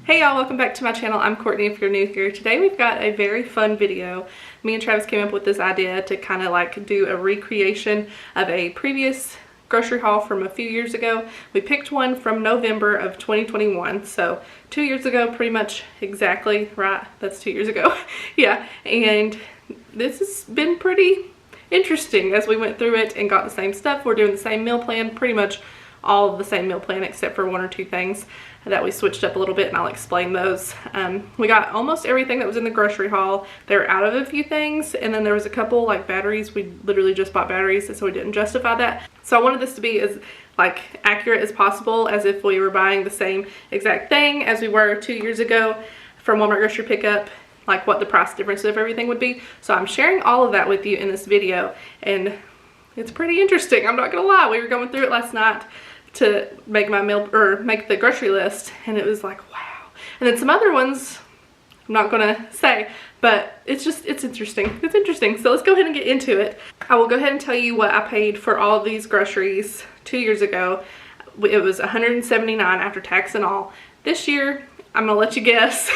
Hey y'all, welcome back to my channel. I'm Courtney if you're new here. Today we've got a very fun video. Me and Travis came up with this idea to kind of like do a recreation of a previous grocery haul from a few years ago. We picked one from November of 2021, so 2 years ago, pretty much exactly, right? That's 2 years ago. Yeah, and this has been pretty interesting as we went through it and got the same stuff. We're doing the same meal plan, pretty much all of the same meal plan except for one or two things that we switched up a little bit, and I'll explain those. We got almost everything that was in the grocery haul. They were out of a few things, and then there was a couple like batteries. We literally just bought batteries, so we didn't justify that. So I wanted this to be as like accurate as possible, as if we were buying the same exact thing as we were 2 years ago from Walmart grocery pickup, like what the price difference of everything would be. So I'm sharing all of that with you in this video, and it's pretty interesting. I'm not gonna lie. We were going through it last night to make my meal or make the grocery list, and it was like, wow. And then some other ones I'm not gonna say, but it's interesting. It's interesting. So let's go ahead and get into it. I will go ahead and tell you what I paid for all of these groceries 2 years ago. It was $179 after tax and all. This year, I'm gonna let you guess.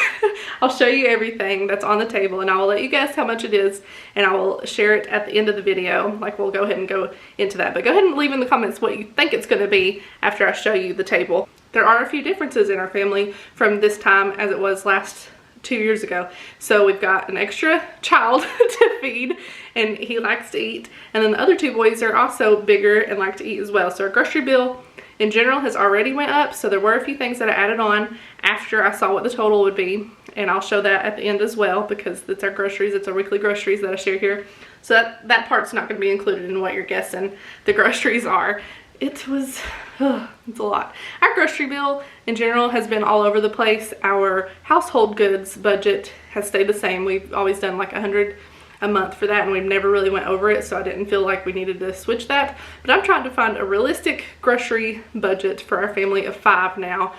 I'll show you everything that's on the table, and I will let you guess how much it is, and I will share it at the end of the video. Like, we'll go ahead and go into that, but go ahead and leave in the comments what you think it's gonna be after I show you the table. There are a few differences in our family from this time as it was last 2 years ago. So we've got an extra child to feed, and he likes to eat, and then the other two boys are also bigger and like to eat as well. So our grocery bill in general has already went up, so there were a few things that I added on after I saw what the total would be, and I'll show that at the end as well, because it's our groceries, it's our weekly groceries that I share here. So that part's not going to be included in what you're guessing the groceries are. It's a lot. Our grocery bill in general has been all over the place. Our household goods budget has stayed the same. We've always done like $100 a month for that, and we've never really went over it, so I didn't feel like we needed to switch that. But I'm trying to find a realistic grocery budget for our family of 5 now,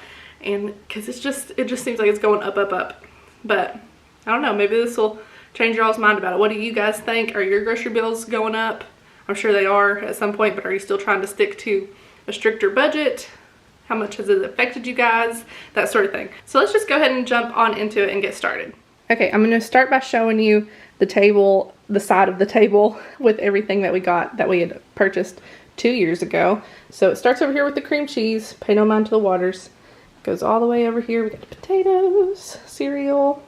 and because it just seems like it's going up. But I don't know, maybe this will change y'all's mind about it. What do you guys think? Are your grocery bills going up? I'm sure they are at some point, but are you still trying to stick to a stricter budget? How much has it affected you guys? That sort of thing. So let's just go ahead and jump on into it and get started. Okay, I'm going to start by showing you the table, the side of the table with everything that we got that we had purchased 2 years ago. So it starts over here with the cream cheese. Pay no mind to the waters. Goes all the way over here. We got the potatoes, cereal,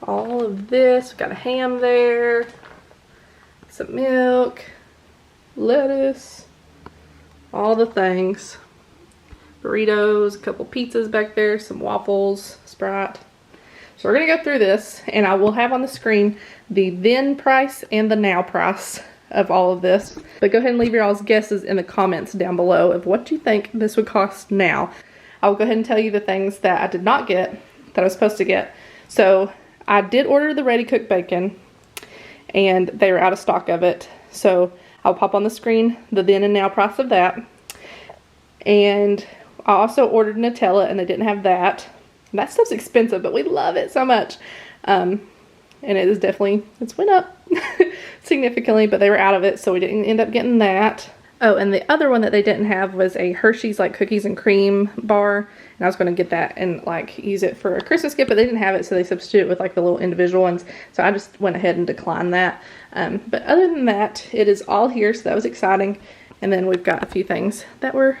all of this. We got a ham there, some milk, lettuce, all the things. Burritos, a couple pizzas back there, some waffles, Sprite. So we're going to go through this, and I will have on the screen the then price and the now price of all of this. But go ahead and leave your all's guesses in the comments down below of what you think this would cost now. I will go ahead and tell you the things that I did not get that I was supposed to get. So I did order the ready-cooked bacon, and they were out of stock of it. So I'll pop on the screen the then and now price of that. And I also ordered Nutella, and they didn't have that. That stuff's expensive, but we love it so much. And it is definitely, it's went up significantly, but they were out of it, so we didn't end up getting that. Oh, and the other one that they didn't have was a Hershey's like cookies and cream bar, and I was going to get that and like use it for a Christmas gift, but they didn't have it, so they substituted it with like the little individual ones, so I just went ahead and declined that. But other than that, it is all here, so that was exciting. And then we've got a few things that were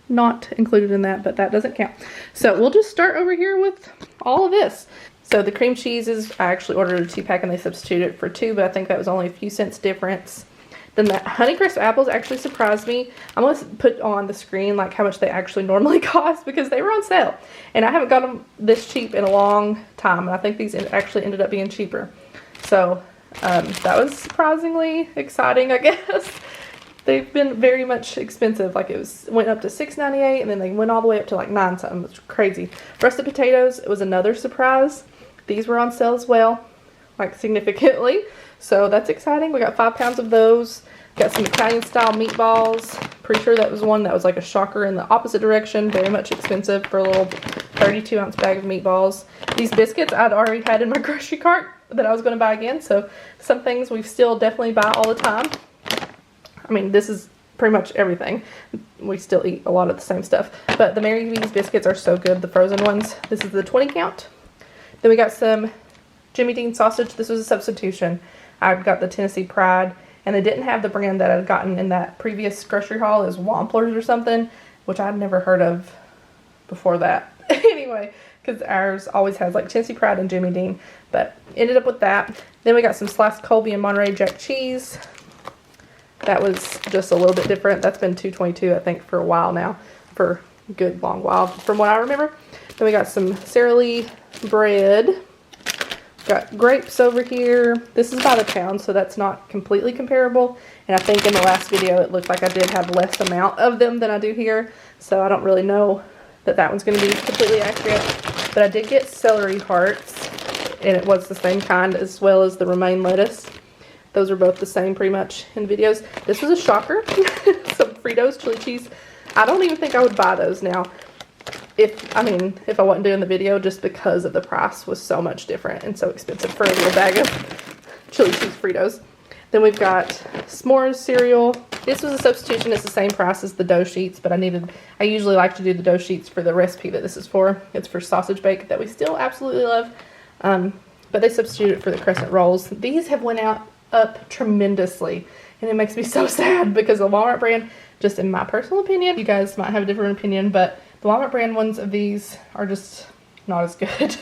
not included in that, but that doesn't count. So we'll just start over here with all of this. So the cream cheeses, I actually ordered a 2-pack and they substituted it for 2, but I think that was only a few cents difference. Then the Honeycrisp apples actually surprised me. I'm going to put on the screen like how much they actually normally cost, because they were on sale. And I haven't got them this cheap in a long time, and I think these actually ended up being cheaper. So that was surprisingly exciting, I guess. They've been very much expensive. Like went up to $6.98, and then they went all the way up to like $9 something. It's crazy. Russet potatoes, it was another surprise. These were on sale as well, like significantly. So that's exciting. We got 5 pounds of those. Got some Italian style meatballs. Pretty sure that was one that was like a shocker in the opposite direction. Very much expensive for a little 32-ounce bag of meatballs. These biscuits I'd already had in my grocery cart that I was going to buy again. So some things we still definitely buy all the time. I mean, this is pretty much everything. We still eat a lot of the same stuff. But the Mary V's biscuits are so good, the frozen ones. This is the 20 count. Then we got some Jimmy Dean sausage. This was a substitution. I got the Tennessee Pride, and they didn't have the brand that I'd gotten in that previous grocery haul. It was Wamplers or something, which I'd never heard of before that. Anyway, because ours always has like Tennessee Pride and Jimmy Dean, but ended up with that. Then we got some sliced Colby and Monterey Jack cheese. That was just a little bit different. That's been $2.22, I think, for a while now, for a good long while from what I remember. Then we got some Sara Lee bread. Got grapes over here. This is by the pound, so that's not completely comparable. And I think in the last video it looked like I did have less amount of them than I do here. So I don't really know that that one's going to be completely accurate. But I did get celery hearts, and it was the same kind, as well as the romaine lettuce. Those are both the same pretty much in videos. This was a shocker. Some Fritos chili cheese. I don't even think I would buy those now. If I wasn't doing the video, just because of the price was so much different and so expensive for a little bag of chili cheese Fritos. Then we've got s'mores cereal. This was a substitution. It's the same price as the dough sheets, but I usually like to do the dough sheets for the recipe that this is for. It's for sausage bake that we still absolutely love. But they substituted it for the crescent rolls. These have went up tremendously, and it makes me so sad because the Walmart brand, just in my personal opinion, you guys might have a different opinion, but the Walmart brand ones of these are just not as good.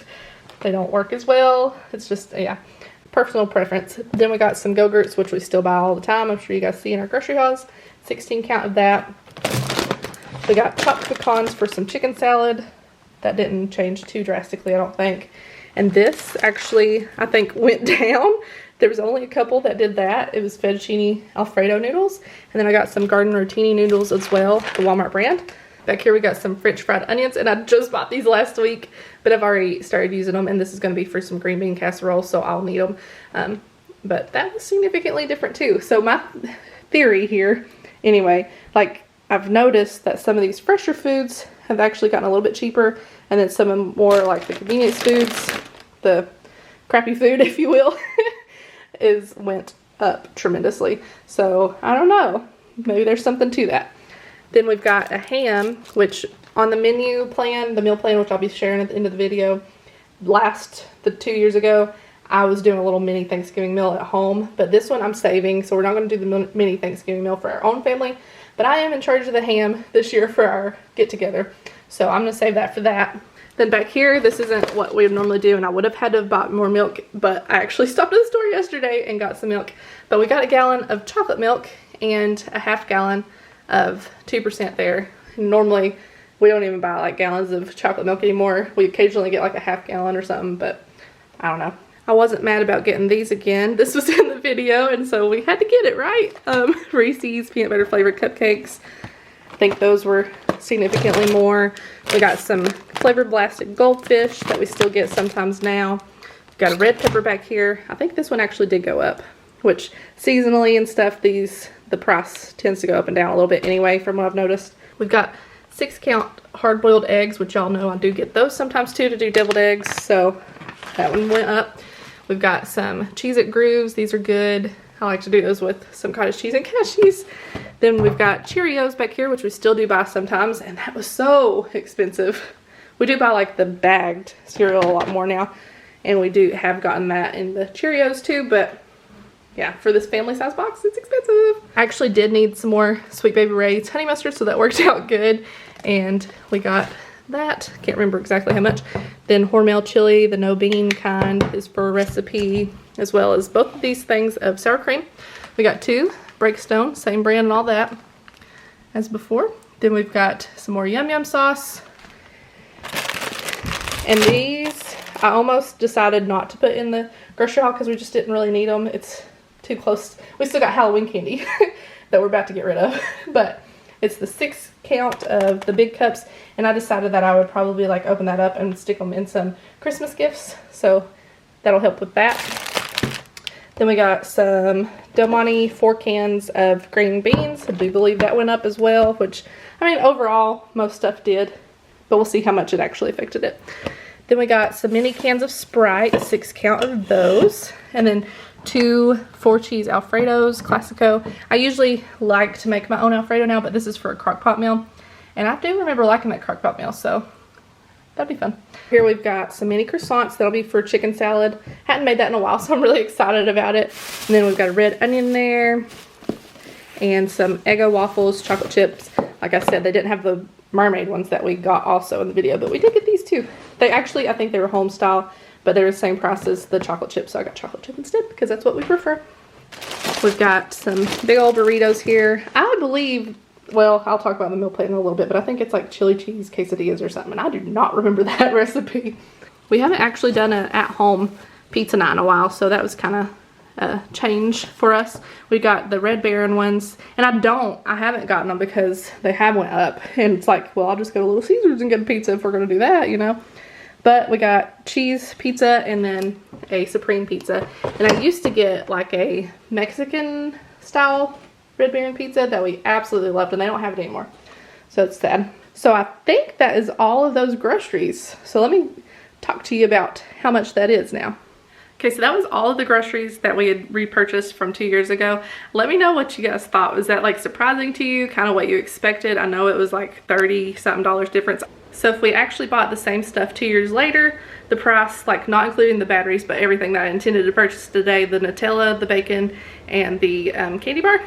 They don't work as well. It's just, yeah, personal preference. Then we got some Go-Gurts, which we still buy all the time. I'm sure you guys see in our grocery hauls. 16 count of that. We got chopped pecans for some chicken salad. That didn't change too drastically, I don't think. And this actually, I think, went down. There was only a couple that did that. It was fettuccine Alfredo noodles. And then I got some garden rotini noodles as well, the Walmart brand. Back here we got some French fried onions, and I just bought these last week, but I've already started using them, and this is going to be for some green bean casserole, so I'll need them. But that was significantly different too. So my theory here, anyway, like I've noticed that some of these fresher foods have actually gotten a little bit cheaper, and then some of them more like the convenience foods, the crappy food, if you will, went up tremendously. So I don't know, maybe there's something to that. Then we've got a ham, which on the menu plan, the meal plan, which I'll be sharing at the end of the video, the 2 years ago, I was doing a little mini Thanksgiving meal at home. But this one I'm saving, so we're not going to do the mini Thanksgiving meal for our own family. But I am in charge of the ham this year for our get-together. So I'm going to save that for that. Then back here, this isn't what we would normally do, and I would have had to have bought more milk, but I actually stopped at the store yesterday and got some milk. But we got a gallon of chocolate milk and a half gallon of 2% there. Normally we don't even buy like gallons of chocolate milk anymore. We occasionally get like a half gallon or something, but I don't know. I wasn't mad about getting these again. This was in the video, and so we had to get it right. Reese's peanut butter flavored cupcakes. I think those were significantly more. We got some flavored blasted goldfish that we still get sometimes now. We've got a red pepper back here. I think this one actually did go up, which seasonally and stuff, the price tends to go up and down a little bit anyway, from what I've noticed. We've got 6 count hard-boiled eggs, which y'all know I do get those sometimes too to do deviled eggs, so that one went up. We've got some Cheez-It Grooves. These are good. I like to do those with some cottage cheese and cashews. Then we've got Cheerios back here, which we still do buy sometimes, and that was so expensive. We do buy like the bagged cereal a lot more now, and we do have gotten that in the Cheerios too, but yeah, for this family size box, it's expensive. I actually did need some more Sweet Baby Ray's honey mustard, so that worked out good. And we got that. Can't remember exactly how much. Then Hormel chili, the no bean kind, is for a recipe, as well as both of these things of sour cream. We got 2 Breakstone, same brand and all that as before. Then we've got some more Yum Yum sauce. And these, I almost decided not to put in the grocery haul because we just didn't really need them. It's too close. We still got Halloween candy that we're about to get rid of, but it's the 6 count of the big cups, and I decided that I would probably like open that up and stick them in some Christmas gifts, so that'll help with that. Then we got some Del Monte 4 cans of green beans. I do believe that went up as well, which, I mean, overall most stuff did, but we'll see how much it actually affected it. Then we got some mini cans of Sprite, 6 count of those, and then 2 4-cheese Alfredos, Classico. I usually like to make my own Alfredo now, but this is for a crock pot meal. And I do remember liking that crock pot meal, so that'd be fun. Here we've got some mini croissants. That'll be for chicken salad. Hadn't made that in a while, so I'm really excited about it. And then we've got a red onion there. And some Eggo waffles, chocolate chips. Like I said, they didn't have the mermaid ones that we got also in the video, but we did get these too. They actually, I think they were home style, but they're the same price as the chocolate chip, so I got chocolate chip instead because that's what we prefer. We've got some big old burritos here. I believe, well, I'll talk about the meal plate in a little bit, but I think it's like chili cheese quesadillas or something, and I do not remember that recipe. We haven't actually done an at-home pizza night in a while, so that was kind of a change for us. We got the Red Baron ones, and I haven't gotten them because they have went up, and it's like, well, I'll just go to Little Caesars and get a pizza if we're going to do that, you know. But we got cheese pizza and then a supreme pizza. And I used to get like a Mexican style Red Baron pizza that we absolutely loved, and they don't have it anymore. So it's sad. So I think that is all of those groceries. So let me talk to you about how much that is now. Okay, so that was all of the groceries that we had repurchased from 2 years ago. Let me know what you guys thought. Was that like surprising to you? Kind of what you expected? I know it was like $30-something difference. So if we actually bought the same stuff 2 years later, the price, like not including the batteries, but everything that I intended to purchase today, the Nutella, the bacon, and the candy bar,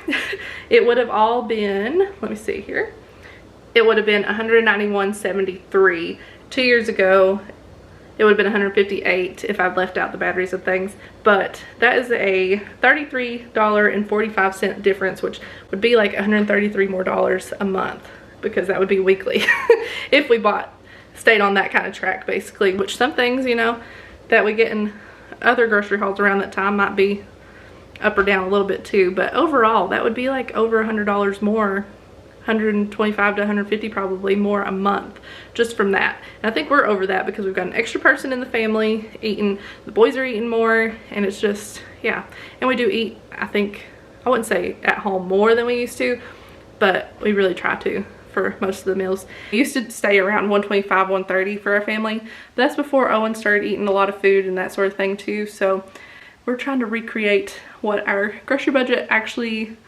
it would have all been, let me see here, it would have been $191.73. 2 years ago, it would have been $158 if I'd left out the batteries and things. But that is a $33.45 difference, which would be like $133 more a month, because that would be weekly if we stayed on that kind of track basically, which some things, you know, that we get in other grocery hauls around that time might be up or down a little bit too. But overall, that would be like over $100 more, 125 to 150 probably more a month just from that. And I think we're over that because we've got an extra person in the family eating. The boys are eating more, and it's just, yeah. And we do eat, I think, I wouldn't say at home more than we used to, but we really try to for most of the meals. We used to stay around 125, 130 for our family, but that's before Owen started eating a lot of food and that sort of thing too. So we're trying to recreate what our grocery budget actually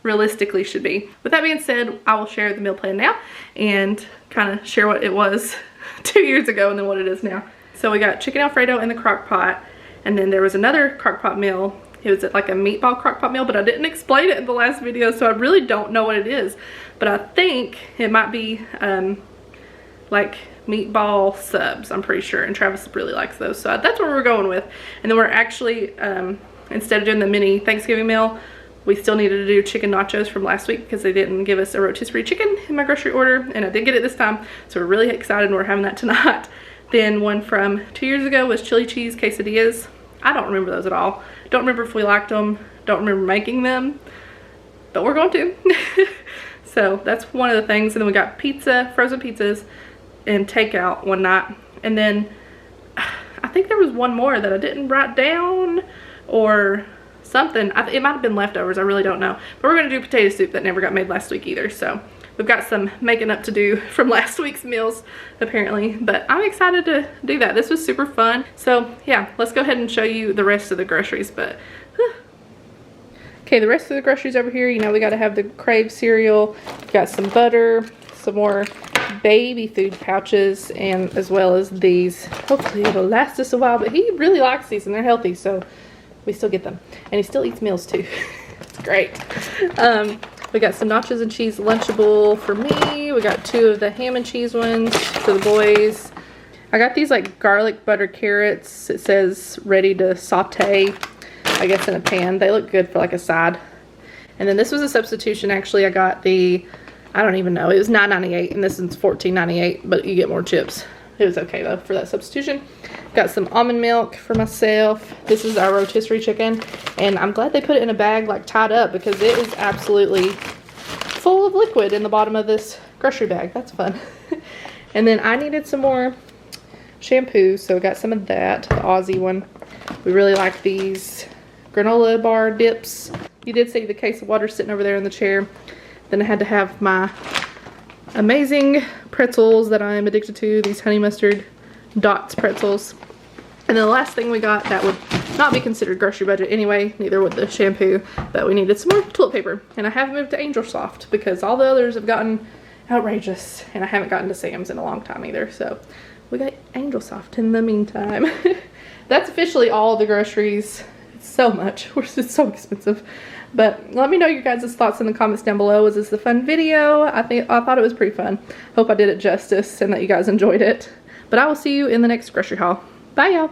realistically should be. With that being said, I will share the meal plan now and kind of share what it was 2 years ago and then what it is now. So we got chicken Alfredo in the crock pot, and then there was another crock pot meal. It was like a meatball crock pot meal, but I didn't explain it in the last video, so I really don't know what it is. But I think it might be like meatball subs, I'm pretty sure, and Travis really likes those, so that's what we're going with. And then we're actually, instead of doing the mini Thanksgiving meal, we still needed to do chicken nachos from last week because they didn't give us a rotisserie chicken in my grocery order, and I did get it this time, so we're really excited and we're having that tonight. Then one from 2 years ago was chili cheese quesadillas. I don't remember those at all. Don't remember if we liked them, don't remember making them, but we're going to. So that's one of the things. And then we got pizza, frozen pizzas, and takeout one night. And then I think there was one more that I didn't write down or something. It might have been leftovers, I really don't know. But we're gonna do potato soup that never got made last week either. So we've got some making up to do from last week's meals apparently, but I'm excited to do that. This was super fun. So yeah, let's go ahead and show you the rest of the groceries. But okay, the rest of the groceries over here, you know, we got to have the Crave cereal, we got some butter, some more baby food pouches, and as well as these. Hopefully it'll last us a while, but he really likes these and they're healthy, so we still get them. And he still eats meals too. It's great. We got some nachos and cheese Lunchable for me. We got 2 of the ham and cheese ones for the boys. I got these like garlic butter carrots. It says ready to saute, I guess in a pan. They look good for like a side. And then this was a substitution. Actually, I got the, I don't even know, it was $9.98 and this is $14.98, but you get more chips. It was okay though for that substitution. Got some almond milk for myself. This is our rotisserie chicken, and I'm glad they put it in a bag like tied up because it is absolutely full of liquid in the bottom of this grocery bag. That's fun. And then I needed some more shampoo, so I got some of that, the Aussie one. We really like these granola bar dips. You did see the case of water sitting over there in the chair. Then I had to have my amazing pretzels that I am addicted to, these honey mustard Dots pretzels. And then the last thing we got that would not be considered grocery budget anyway, neither would the shampoo, but we needed some more toilet paper. And I have moved to Angel Soft because all the others have gotten outrageous, and I haven't gotten to Sam's in a long time either. So we got Angel Soft in the meantime. That's officially all the groceries. It's so much. It's so expensive. But let me know your guys' thoughts in the comments down below. Was this a fun video? I thought it was pretty fun. Hope I did it justice and that you guys enjoyed it. But I will see you in the next grocery haul. Bye, y'all.